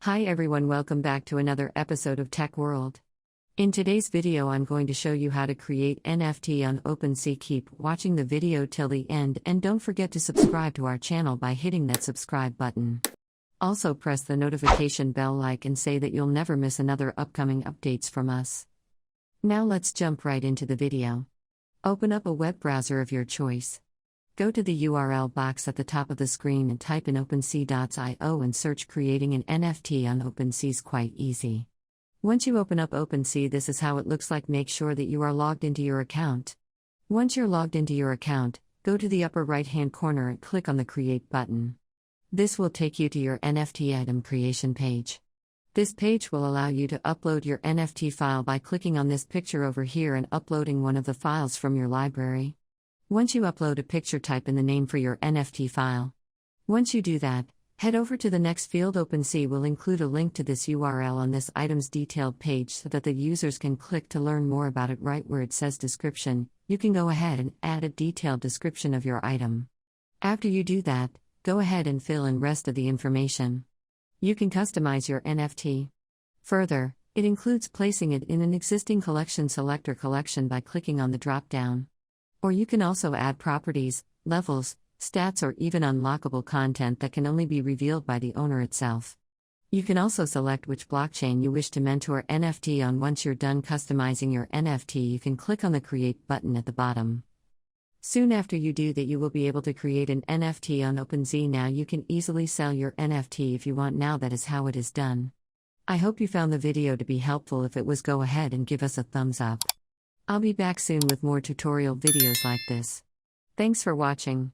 Hi everyone, welcome back to another episode of Tech World. In today's video I'm going to show you how to create NFT on Opensea. Keep watching the video till the end and don't forget to subscribe to our channel by hitting that subscribe button. Also press the notification bell and say that you'll never miss another upcoming updates from us. Now let's jump right into the video. Open up a web browser of your choice. Go to the URL box at the top of the screen and type in opensea.io and search creating an NFT on Opensea is quite easy. Once you open up Opensea, this is how it looks like. Make sure that you are logged into your account. Once you're logged into your account, go to the upper right hand corner and click on the Create button. This will take you to your NFT item creation page. This page will allow you to upload your NFT file by clicking on this picture over here and uploading one of the files from your library. Once you upload a picture, type in the name for your NFT file. Once you do that, head over to the next field. Opensea will include a link to this URL on this item's detailed page so that the users can click to learn more about it. Right where it says description, you can go ahead and add a detailed description of your item. After you do that, go ahead and fill in rest of the information. You can customize your NFT. Further, it includes placing it in an existing collection. Select your collection by clicking on the drop-down. Or you can also add properties, levels, stats, or even unlockable content that can only be revealed by the owner itself. You can also select which blockchain you wish to mint your NFT on. Once you're done customizing your NFT, you can click on the Create button at the bottom. Soon after you do that, you will be able to create an NFT on Opensea. Now you can easily sell your NFT if you want. Now that is how it is done. I hope you found the video to be helpful. If it was, go ahead and give us a thumbs up. I'll be back soon with more tutorial videos like this. Thanks for watching.